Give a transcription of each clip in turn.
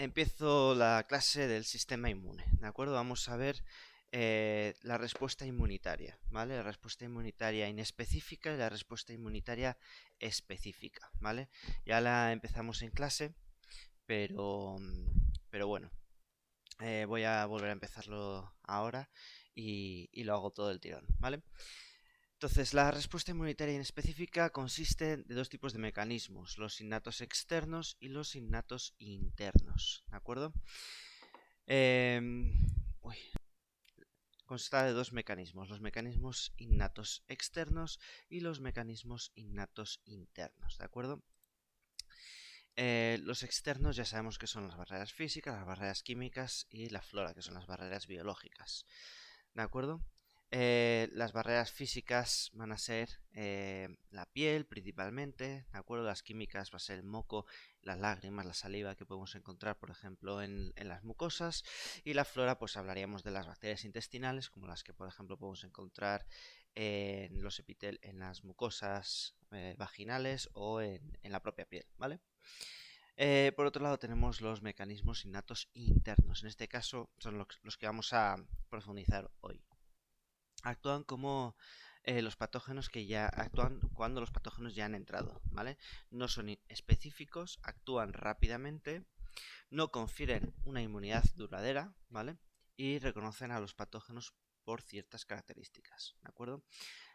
empiezo la clase del sistema inmune, ¿de acuerdo? Vamos a ver la respuesta inmunitaria, ¿vale? La respuesta inmunitaria inespecífica y la respuesta inmunitaria específica, ¿vale? Ya la empezamos en clase, pero bueno, voy a volver a empezarlo ahora y lo hago todo el tirón, ¿vale? Entonces, la respuesta inmunitaria inespecífica consiste de dos tipos de mecanismos, los innatos externos y los innatos internos, ¿de acuerdo? Uy, consta de dos mecanismos, los mecanismos innatos externos y los mecanismos innatos internos, ¿de acuerdo? Los externos ya sabemos que son las barreras físicas, las barreras químicas y la flora, que son las barreras biológicas, ¿de acuerdo? Las barreras físicas van a ser la piel principalmente, ¿de acuerdo? Las químicas va a ser el moco, las lágrimas, la saliva que podemos encontrar, por ejemplo, en las mucosas. Y la flora, pues hablaríamos de las bacterias intestinales, como las que, por ejemplo, podemos encontrar en en las mucosas vaginales o en la propia piel, ¿vale? Por otro lado tenemos los mecanismos innatos internos. En este caso son los que vamos a profundizar hoy. Actúan como los patógenos que ya actúan cuando los patógenos ya han entrado, ¿vale? No son específicos, actúan rápidamente, no confieren una inmunidad duradera, ¿vale? Y reconocen a los patógenos por ciertas características, ¿de acuerdo?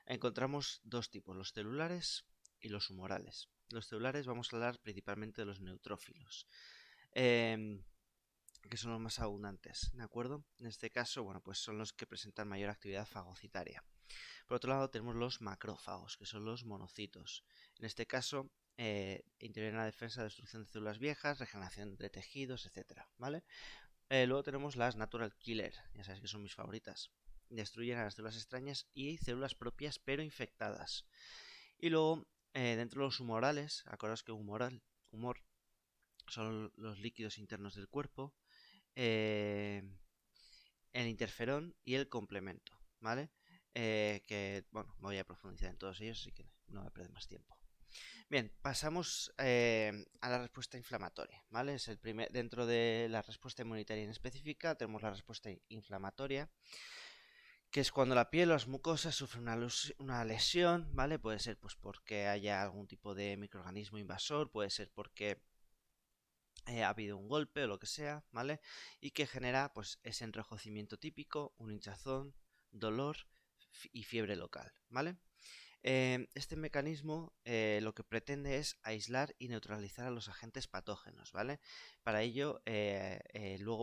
Encontramos dos tipos, los celulares y los humorales. Los celulares vamos a hablar principalmente de los neutrófilos. Que son los más abundantes, ¿de acuerdo? En este caso, bueno, pues son los que presentan mayor actividad fagocitaria. Por otro lado, tenemos los macrófagos, que son los monocitos. En este caso, intervienen en la defensa, destrucción de células viejas, regeneración de tejidos, etcétera, ¿vale? Luego tenemos las natural killer, ya sabéis que son mis favoritas. Destruyen a las células extrañas y células propias, pero infectadas. Y luego, dentro de los humorales, acordaos que humor son los líquidos internos del cuerpo, el interferón y el complemento, ¿vale? Que, bueno, voy a profundizar en todos ellos, así que no voy a perder más tiempo. Bien, pasamos a la respuesta inflamatoria, ¿vale? Es el dentro de la respuesta inmunitaria inespecífica tenemos la respuesta inflamatoria, que es cuando la piel o las mucosas sufren una lesión, ¿vale? Puede ser pues porque haya algún tipo de microorganismo invasor, puede ser porque ha habido un golpe o lo que sea, ¿vale? Y que genera pues ese enrojecimiento típico, un hinchazón, dolor y fiebre local, ¿vale? Este mecanismo lo que pretende es aislar y neutralizar a los agentes patógenos, ¿vale? Para ello,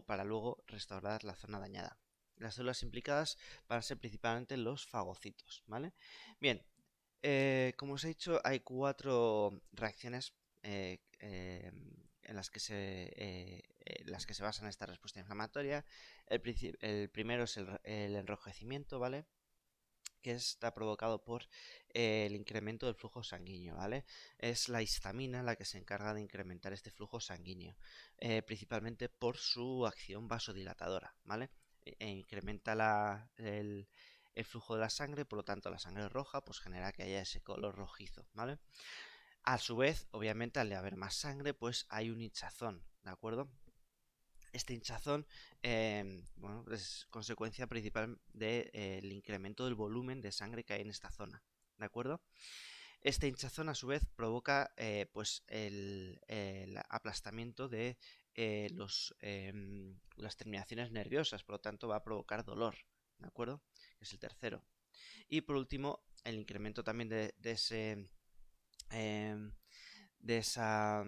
para luego restaurar la zona dañada. Las células implicadas van a ser principalmente los fagocitos, ¿vale? Bien, como os he dicho, hay cuatro reacciones en las que se basa esta respuesta inflamatoria. El primero es el enrojecimiento, ¿vale? Que está provocado por el incremento del flujo sanguíneo, ¿vale? Es la histamina la que se encarga de incrementar este flujo sanguíneo, principalmente por su acción vasodilatadora, ¿vale? Incrementa el flujo de la sangre, por lo tanto la sangre roja pues genera que haya ese color rojizo, ¿vale? A su vez, obviamente, al haber más sangre, pues hay un hinchazón, ¿de acuerdo? Este hinchazón bueno, es consecuencia principal del incremento del volumen de sangre que hay en esta zona, ¿de acuerdo? Este hinchazón a su vez provoca pues el aplastamiento de las terminaciones nerviosas, por lo tanto va a provocar dolor, ¿de acuerdo? Que es el tercero. Y por último, el incremento también de esa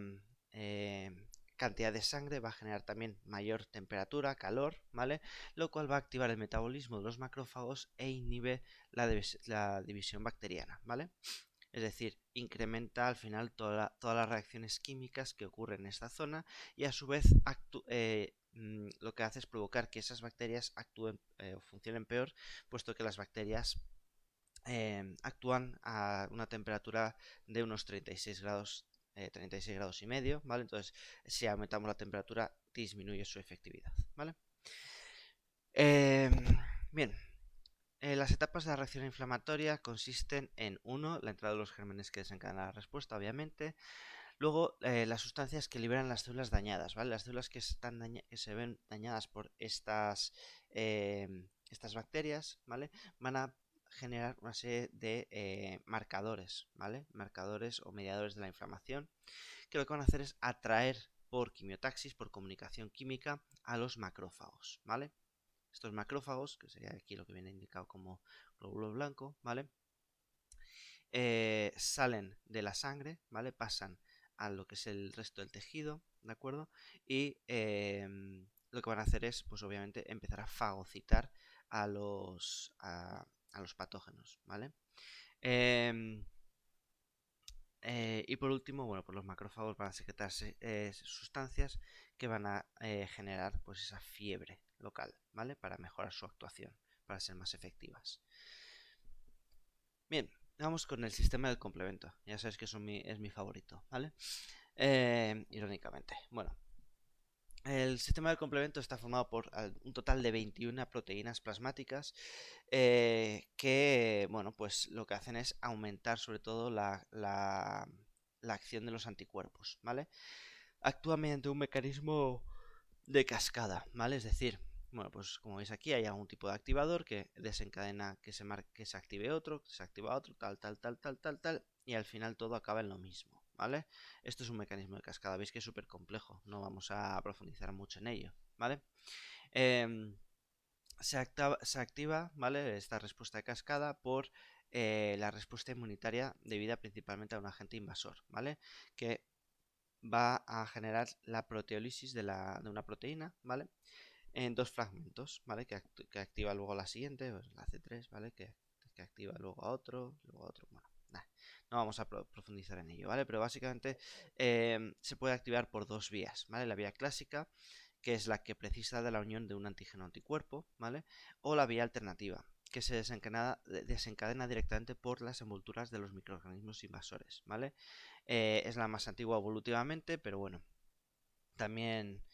cantidad de sangre va a generar también mayor temperatura, calor, ¿vale? Lo cual va a activar el metabolismo de los macrófagos e inhibe la división bacteriana, ¿vale? Es decir, incrementa al final todas las reacciones químicas que ocurren en esta zona y a su vez lo que hace es provocar que esas bacterias actúen o funcionen peor, puesto que las bacterias actúan a una temperatura de unos 36 grados, 36 grados y medio, ¿vale? Entonces, si aumentamos la temperatura, disminuye su efectividad, ¿vale? Bien, las etapas de la reacción inflamatoria consisten en 1. La entrada de los gérmenes que desencadenan la respuesta, obviamente. Luego, las sustancias que liberan las células dañadas, ¿vale? Las células que que se ven dañadas por estas bacterias, ¿vale? Van a generar una serie de marcadores, ¿vale? Marcadores o mediadores de la inflamación, que lo que van a hacer es atraer por quimiotaxis, por comunicación química, a los macrófagos, ¿vale? Estos macrófagos, que sería aquí lo que viene indicado como glóbulo blanco, ¿vale? Salen de la sangre, ¿vale? Pasan a lo que es el resto del tejido, ¿de acuerdo? Y lo que van a hacer es, pues obviamente, empezar a fagocitar a a los patógenos, ¿vale? Em, y por último, bueno, pues los macrófagos van a secretar sustancias que van a generar pues esa fiebre local, ¿vale? Para mejorar su actuación, para ser más efectivas. Bien, vamos con el sistema del complemento. Ya sabes que es mi favorito, ¿vale? Irónicamente. Bueno, el sistema del complemento está formado por un total de 21 proteínas plasmáticas que, bueno, pues lo que hacen es aumentar sobre todo la acción de los anticuerpos, ¿vale? Actúa mediante un mecanismo de cascada, ¿vale? Es decir, bueno, pues como veis aquí hay algún tipo de activador que desencadena que se active otro, que se activa otro, tal, y al final todo acaba en lo mismo, ¿vale? Esto es un mecanismo de cascada, veis que es súper complejo, no vamos a profundizar mucho en ello, ¿vale? Se activa, ¿vale? Esta respuesta de cascada por la respuesta inmunitaria debida principalmente a un agente invasor, ¿vale? Que va a generar la proteólisis de una proteína, ¿vale? En dos fragmentos, ¿vale? Que activa luego la siguiente, pues la C3, ¿vale? Que activa luego a otro, bueno, nah, no vamos a profundizar en ello, ¿vale? Pero básicamente se puede activar por dos vías, ¿vale? La vía clásica, que es la que precisa de la unión de un antígeno-anticuerpo, ¿vale? O la vía alternativa, que se desencadena directamente por las envolturas de los microorganismos invasores, ¿vale? Es la más antigua evolutivamente, pero bueno, también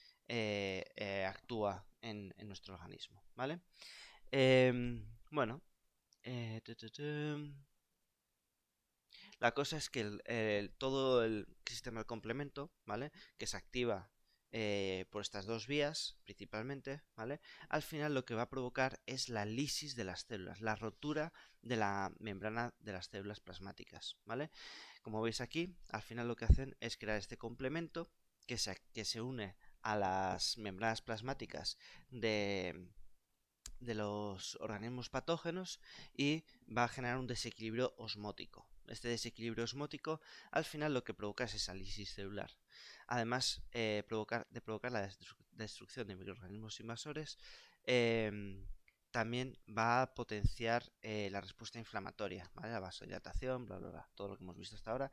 actúa en nuestro organismo, ¿vale? Bueno, la cosa es que todo el sistema del complemento, ¿vale? Que se activa por estas dos vías, principalmente, ¿vale? Al final lo que va a provocar es la lisis de las células, la rotura de la membrana de las células plasmáticas, ¿vale? Como veis aquí, al final lo que hacen es crear este complemento que se une a las membranas plasmáticas de los organismos patógenos y va a generar un desequilibrio osmótico. Este desequilibrio osmótico al final lo que provoca es esa lisis celular. Además de provocar la destrucción de microorganismos invasores, también va a potenciar la respuesta inflamatoria, ¿vale? La vasodilatación, bla, bla, bla, todo lo que hemos visto hasta ahora,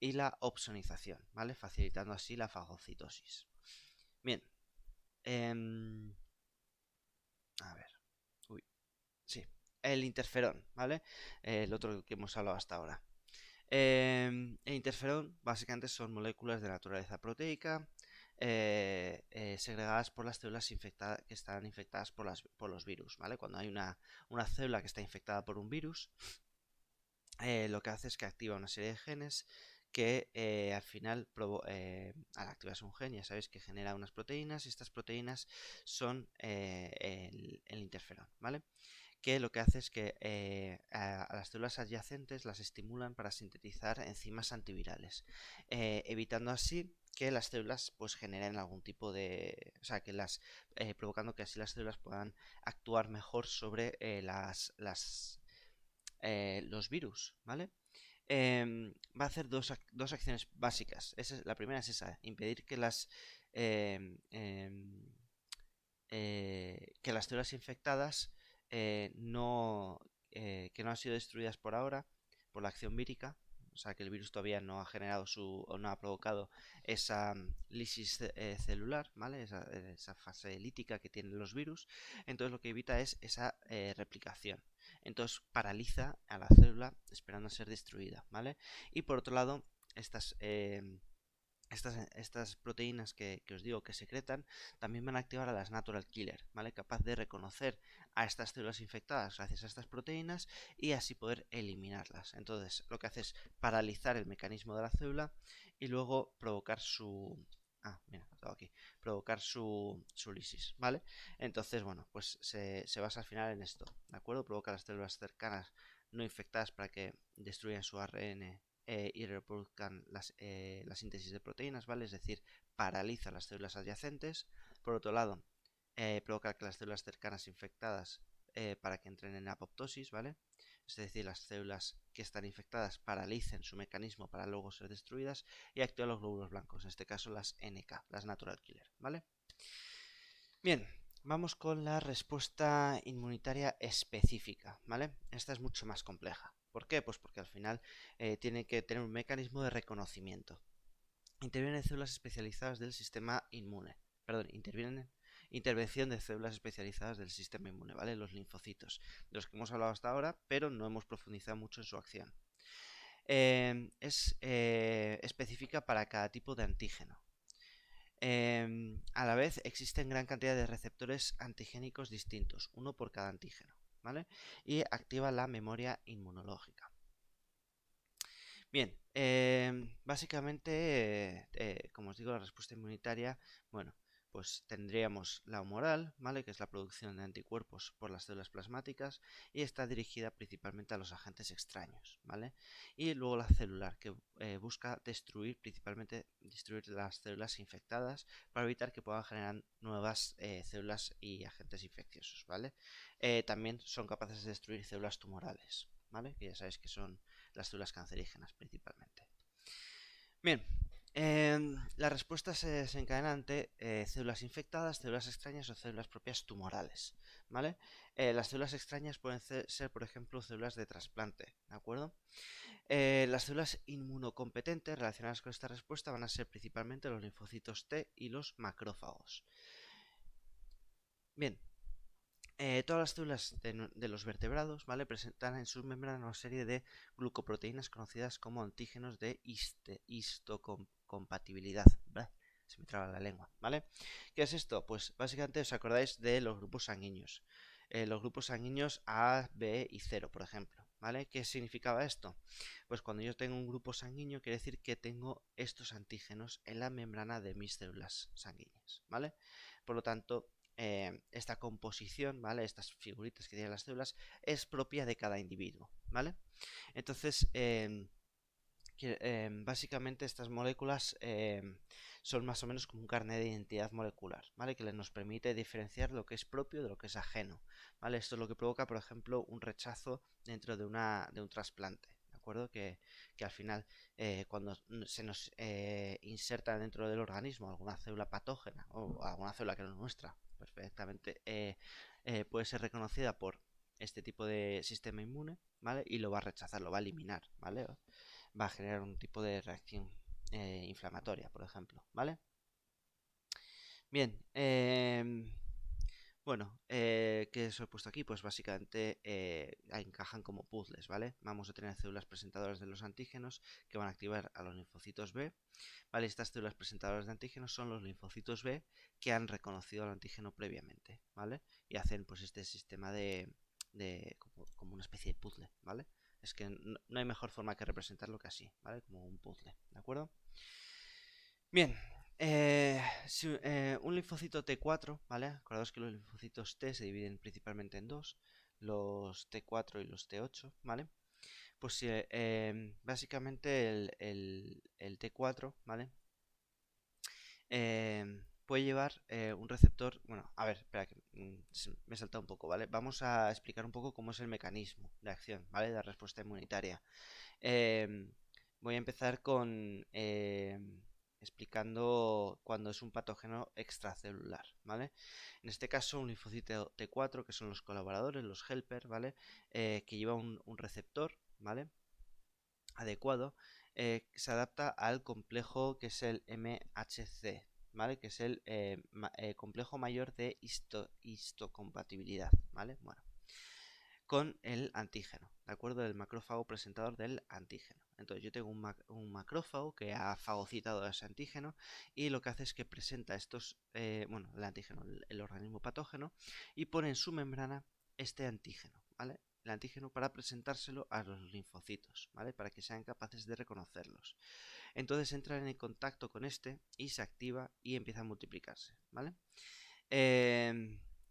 y la opsonización, ¿vale? Facilitando así la fagocitosis. Bien, a ver. Sí, el interferón, ¿vale? El otro que hemos hablado hasta ahora. El interferón básicamente son moléculas de naturaleza proteica segregadas por las células que están infectadas por los virus, ¿vale? Cuando hay una célula que está infectada por un virus, lo que hace es que activa una serie de genes que al final, al activarse un gen, ya sabéis que genera unas proteínas y estas proteínas son el interferón, ¿vale? Que lo que hace es que a las células adyacentes las estimulan para sintetizar enzimas antivirales, evitando así que las células pues generen algún tipo de, o sea, provocando que así las células puedan actuar mejor sobre los virus, ¿vale? Va a hacer dos acciones básicas. La primera es esa, impedir em, em, que las células infectadas no, que no han sido destruidas por ahora por la acción vírica, o sea que el virus todavía no ha generado o no ha provocado esa lisis celular, ¿vale? Esa fase lítica que tienen los virus. Entonces lo que evita es esa replicación. Entonces paraliza a la célula esperando a ser destruida, ¿vale? Y por otro lado, estas proteínas que os digo que secretan también van a activar a las natural killer, ¿vale? Capaz de reconocer a estas células infectadas gracias a estas proteínas y así poder eliminarlas. Entonces, lo que hace es paralizar el mecanismo de la célula y luego provocar su... Ah, mira, lo tengo aquí. Provocar su lisis, ¿vale? Entonces, bueno, pues se basa al final en esto, ¿de acuerdo? Provoca las células cercanas no infectadas para que destruyan su ARN y reproduzcan la síntesis de proteínas, ¿vale? Es decir, paraliza las células adyacentes. Por otro lado, provoca que las células cercanas infectadas para que entren en apoptosis, ¿vale? Es decir, las células que están infectadas paralicen su mecanismo para luego ser destruidas y activa los glóbulos blancos, en este caso las NK, las natural killer, ¿vale? Bien, vamos con la respuesta inmunitaria específica, ¿vale? Esta es mucho más compleja. ¿Por qué? Pues porque al final tiene que tener un mecanismo de reconocimiento. Intervienen células especializadas del sistema inmune. Perdón, intervención de células especializadas del sistema inmune, ¿vale? Los linfocitos, de los que hemos hablado hasta ahora, pero no hemos profundizado mucho en su acción. Es específica para cada tipo de antígeno. A la vez existen gran cantidad de receptores antigénicos distintos, uno por cada antígeno, ¿vale? Y activa la memoria inmunológica. Bien, básicamente, como os digo, la respuesta inmunitaria, bueno, pues tendríamos la humoral, ¿vale? Que es la producción de anticuerpos por las células plasmáticas y está dirigida principalmente a los agentes extraños, ¿vale? Y luego la celular, que busca principalmente destruir las células infectadas para evitar que puedan generar nuevas células y agentes infecciosos, ¿vale? También son capaces de destruir células tumorales, ¿vale? Que ya sabéis que son las células cancerígenas principalmente. Bien, la respuesta se desencadena ante células infectadas, células extrañas o células propias tumorales, ¿vale? Las células extrañas pueden ser, por ejemplo, células de trasplante, ¿de acuerdo? Las células inmunocompetentes relacionadas con esta respuesta van a ser principalmente los linfocitos T y los macrófagos. Bien, todas las células de los vertebrados, ¿vale? Presentan en su membrana una serie de glucoproteínas conocidas como antígenos de histocompatibilidad. Se me traba la lengua, ¿vale? ¿Qué es esto? Pues básicamente os acordáis de los grupos sanguíneos. Los grupos sanguíneos A, B y 0, por ejemplo, ¿vale? ¿Qué significaba esto? Pues cuando yo tengo un grupo sanguíneo quiere decir que tengo estos antígenos en la membrana de mis células sanguíneas, ¿vale? Por lo tanto, esta composición, ¿vale? Estas figuritas que tienen las células es propia de cada individuo, ¿vale? Entonces, básicamente estas moléculas son más o menos como un carnet de identidad molecular, ¿vale? Que nos permite diferenciar lo que es propio de lo que es ajeno, ¿vale? Esto es lo que provoca, por ejemplo, un rechazo dentro de un trasplante, ¿de acuerdo? Que al final, cuando se nos inserta dentro del organismo alguna célula patógena o alguna célula que no es nuestra, perfectamente puede ser reconocida por este tipo de sistema inmune, ¿vale? Y lo va a rechazar, lo va a eliminar, ¿vale? Va a generar un tipo de reacción inflamatoria, por ejemplo, ¿vale? Bien, bueno, ¿qué os he puesto aquí? Pues básicamente encajan como puzzles, ¿vale? Vamos a tener células presentadoras de los antígenos que van a activar a los linfocitos B, ¿vale? Estas células presentadoras de antígenos son los linfocitos B que han reconocido al antígeno previamente, ¿vale? Y hacen pues este sistema como una especie de puzzle, ¿vale? Es que no hay mejor forma que representarlo que así, ¿vale? Como un puzzle, ¿de acuerdo? Bien, un linfocito T4, ¿vale? Acordaos que los linfocitos T se dividen principalmente en dos, los T4 y los T8, ¿vale? Pues básicamente el T4, ¿vale? Puede llevar un receptor. Bueno, a ver, espera que me he saltado un poco, ¿vale? Vamos a explicar un poco cómo es el mecanismo de acción, ¿vale? De la respuesta inmunitaria. Voy a empezar con explicando cuando es un patógeno extracelular, ¿vale? En este caso, un linfocito T4, que son los colaboradores, los helper, ¿vale? Que lleva un receptor, ¿vale? Adecuado, se adapta al complejo que es el MHC, ¿vale? Que es el complejo mayor de histocompatibilidad, ¿vale? Bueno, con el antígeno, ¿de acuerdo? El macrófago presentador del antígeno. Entonces yo tengo un macrófago que ha fagocitado ese antígeno y lo que hace es que presenta estos, bueno, el antígeno, el organismo patógeno, y pone en su membrana este antígeno, ¿vale? El antígeno para presentárselo a los linfocitos, ¿vale? Para que sean capaces de reconocerlos. Entonces entran en contacto con este y se activa y empieza a multiplicarse, ¿vale?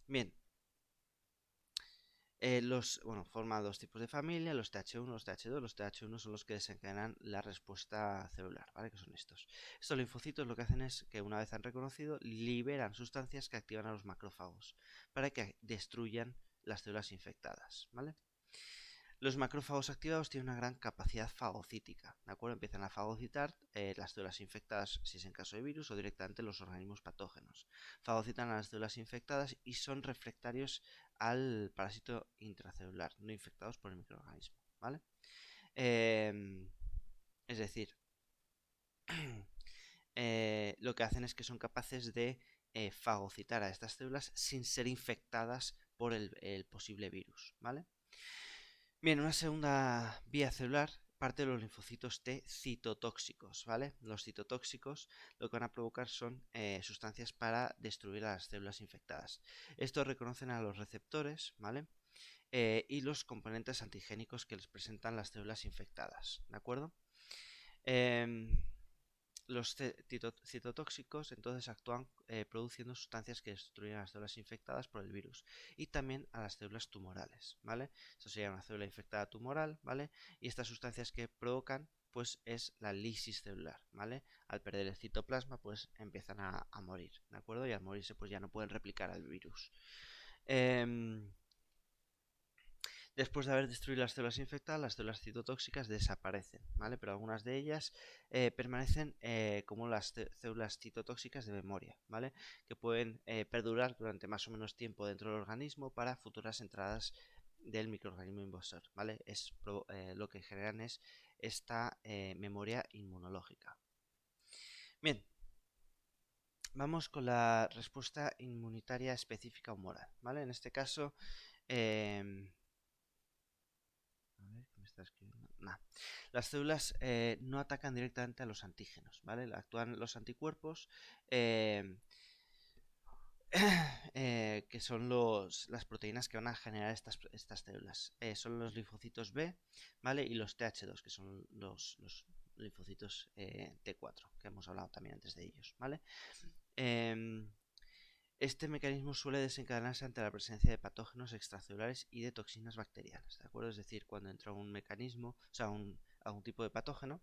Bien, forma dos tipos de familia, los TH1, los TH2. Los TH1 son los que desencadenan la respuesta celular, ¿vale? Que son estos. Estos linfocitos lo que hacen es que una vez han reconocido, liberan sustancias que activan a los macrófagos para que destruyan las células infectadas, ¿vale? Los macrófagos activados tienen una gran capacidad fagocítica, ¿de acuerdo? Empiezan a fagocitar las células infectadas si es en caso de virus o directamente los organismos patógenos. Fagocitan a las células infectadas y son refractarios al parásito intracelular, no infectados por el microorganismo, ¿vale? Es decir, lo que hacen es que son capaces de fagocitar a estas células sin ser infectadas por el posible virus, ¿vale? Bien, una segunda vía celular parte de los linfocitos T citotóxicos, ¿vale? Los citotóxicos lo que van a provocar son sustancias para destruir a las células infectadas. Estos reconocen a los receptores, ¿vale? Y los componentes antigénicos que les presentan las células infectadas, ¿de acuerdo? Los citotóxicos entonces actúan produciendo sustancias que destruyen a las células infectadas por el virus y también a las células tumorales, ¿vale? Esto sería una célula infectada tumoral, ¿vale? Y estas sustancias que provocan pues es la lisis celular, ¿vale? Al perder el citoplasma pues empiezan a morir, ¿de acuerdo? Y al morirse pues ya no pueden replicar al virus. Después de haber destruido las células infectadas, las células citotóxicas desaparecen, ¿vale? Pero algunas de ellas permanecen como las células citotóxicas de memoria, ¿vale? Que pueden perdurar durante más o menos tiempo dentro del organismo para futuras entradas del microorganismo invasor, ¿vale? Lo que generan es esta memoria inmunológica. Bien, vamos con la respuesta inmunitaria específica humoral, ¿vale? En este caso... A ver, ¿qué me está escribiendo? Nah. Las células no atacan directamente a los antígenos, ¿vale? Actúan los anticuerpos, eh, que son las proteínas que van a generar estas células. Son los linfocitos B, ¿vale? Y los TH2, que son los linfocitos T4, que hemos hablado también antes de ellos, ¿vale? Este mecanismo suele desencadenarse ante la presencia de patógenos extracelulares y de toxinas bacterianas, ¿de acuerdo? Es decir, cuando entra un mecanismo, o sea, algún tipo de patógeno,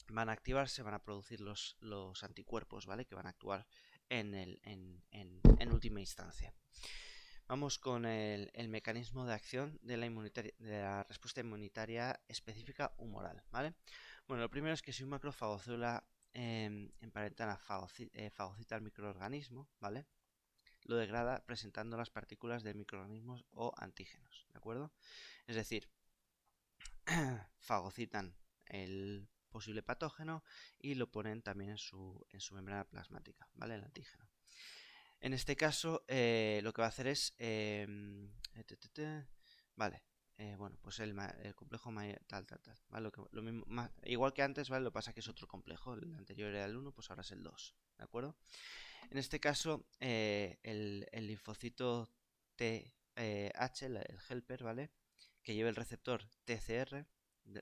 van a activarse, van a producir los anticuerpos, ¿vale? Que van a actuar en última instancia. Vamos con el mecanismo de acción de la respuesta inmunitaria específica humoral, ¿vale? Bueno, lo primero es que si un macrófago o célula emparentada fagocita al microorganismo, ¿vale? Lo degrada presentando las partículas de microorganismos o antígenos, ¿de acuerdo? Es decir, fagocitan el posible patógeno y lo ponen también en su membrana plasmática, ¿vale? El antígeno. En este caso, lo que va a hacer es... vale, bueno, pues el complejo tal, ¿vale? Lo mismo, igual que antes, ¿vale? Lo que pasa es que es otro complejo. El anterior era el 1, pues ahora es el 2, ¿de acuerdo? En este caso, el linfocito TH, el helper, ¿vale? Que lleva el receptor TCR,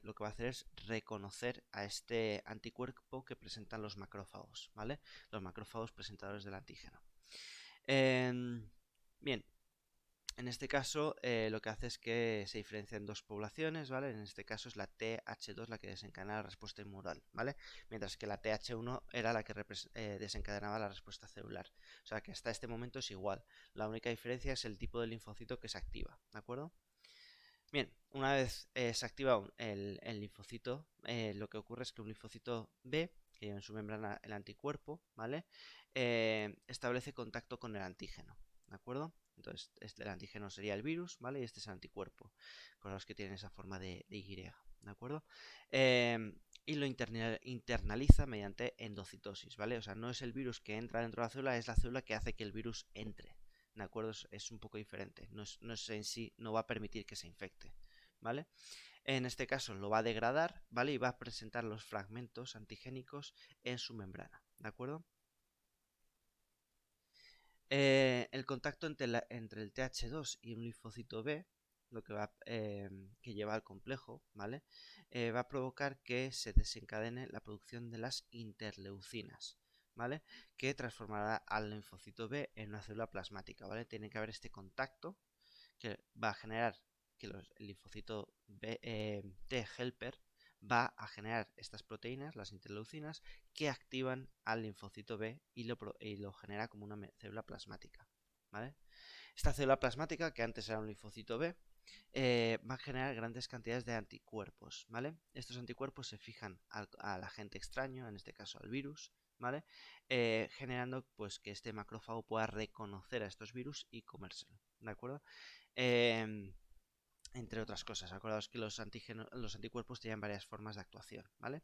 lo que va a hacer es reconocer a este anticuerpo que presentan los macrófagos, ¿vale? Los macrófagos presentadores del antígeno. Bien, en este caso lo que hace es que se diferencian dos poblaciones, ¿vale? En este caso es la TH2 la que desencadena la respuesta inmunol, ¿vale? Mientras que la TH1 era la que desencadenaba la respuesta celular. O sea que hasta este momento es igual. La única diferencia es el tipo de linfocito que se activa, ¿de acuerdo? Bien, una vez se activa el linfocito, lo que ocurre es que un linfocito B, que lleva en su membrana el anticuerpo, ¿vale? Establece contacto con el antígeno, ¿de acuerdo? Entonces, el antígeno sería el virus, ¿vale? Y este es el anticuerpo, con los que tienen esa forma de Y, ¿de acuerdo? Y lo internaliza mediante endocitosis, ¿vale? O sea, no es el virus que entra dentro de la célula, es la célula que hace que el virus entre, ¿de acuerdo? Es un poco diferente, no es en sí, no va a permitir que se infecte, ¿vale? En este caso lo va a degradar, ¿vale? Y va a presentar los fragmentos antigénicos en su membrana, ¿de acuerdo? El contacto entre el TH2 y un linfocito B, lo que que lleva al complejo, ¿vale? Va a provocar que se desencadene la producción de las interleucinas, ¿vale? Que transformará al linfocito B en una célula plasmática, ¿vale? Tiene que haber este contacto que va a generar que el linfocito B, T helper va a generar estas proteínas, las interleucinas, que activan al linfocito B y lo genera como una célula plasmática, ¿vale? Esta célula plasmática, que antes era un linfocito B, va a generar grandes cantidades de anticuerpos, ¿vale? Estos anticuerpos se fijan al agente extraño, en este caso al virus, ¿vale? Generando pues que este macrófago pueda reconocer a estos virus y comérselo, ¿de acuerdo? Eh, entre otras cosas, acordaos que los anticuerpos tienen varias formas de actuación, ¿vale?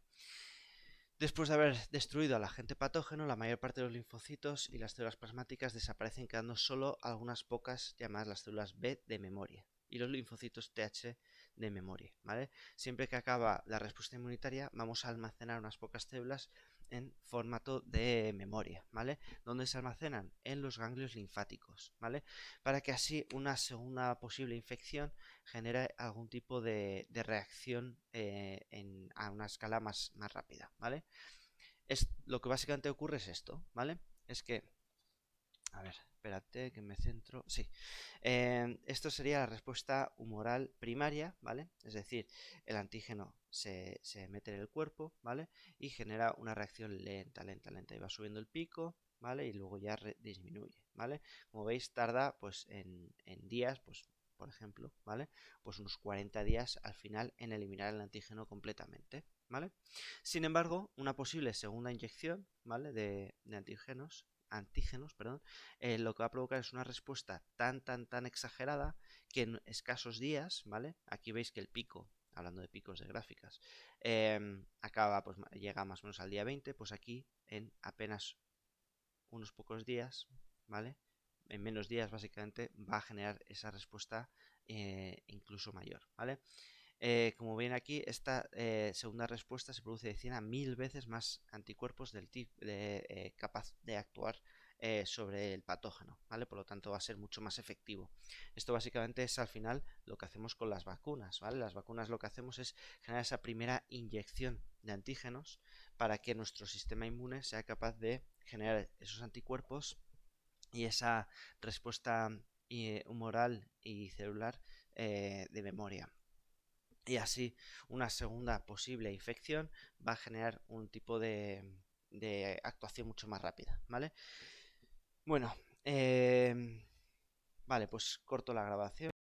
Después de haber destruido al agente patógeno, la mayor parte de los linfocitos y las células plasmáticas desaparecen, quedando solo algunas pocas llamadas las células B de memoria y los linfocitos TH de memoria, ¿vale? Siempre que acaba la respuesta inmunitaria, vamos a almacenar unas pocas células en formato de memoria, ¿vale? ¿Dónde se almacenan? En los ganglios linfáticos, ¿vale? Para que así una segunda posible infección genere algún tipo de reacción a una escala más rápida, ¿vale? Lo que básicamente ocurre es esto, ¿vale? Es que, a ver, espérate que me centro. Sí, esto sería la respuesta humoral primaria, ¿vale? Es decir, el antígeno se mete en el cuerpo, ¿vale? Y genera una reacción lenta, y va subiendo el pico, ¿vale? Y luego ya disminuye, ¿vale? Como veis, tarda pues en días, pues por ejemplo, ¿vale? Pues unos 40 días al final en eliminar el antígeno completamente, ¿vale? Sin embargo, una posible segunda inyección, ¿vale? De antígenos, perdón, lo que va a provocar es una respuesta tan exagerada que en escasos días, ¿vale? Aquí veis que el pico, hablando de picos de gráficas, acaba, pues llega más o menos al día 20, pues aquí en apenas unos pocos días, ¿vale? En menos días básicamente va a generar esa respuesta incluso mayor, ¿vale? Como ven aquí, esta segunda respuesta se produce de 100 a 1000 veces más anticuerpos capaz de actuar sobre el patógeno, ¿vale? Por lo tanto va a ser mucho más efectivo. Esto básicamente es al final lo que hacemos con las vacunas, ¿vale? Las vacunas lo que hacemos es generar esa primera inyección de antígenos para que nuestro sistema inmune sea capaz de generar esos anticuerpos y esa respuesta humoral y celular de memoria. Y así una segunda posible infección va a generar un tipo de actuación mucho más rápida, ¿vale? Bueno, vale, pues corto la grabación.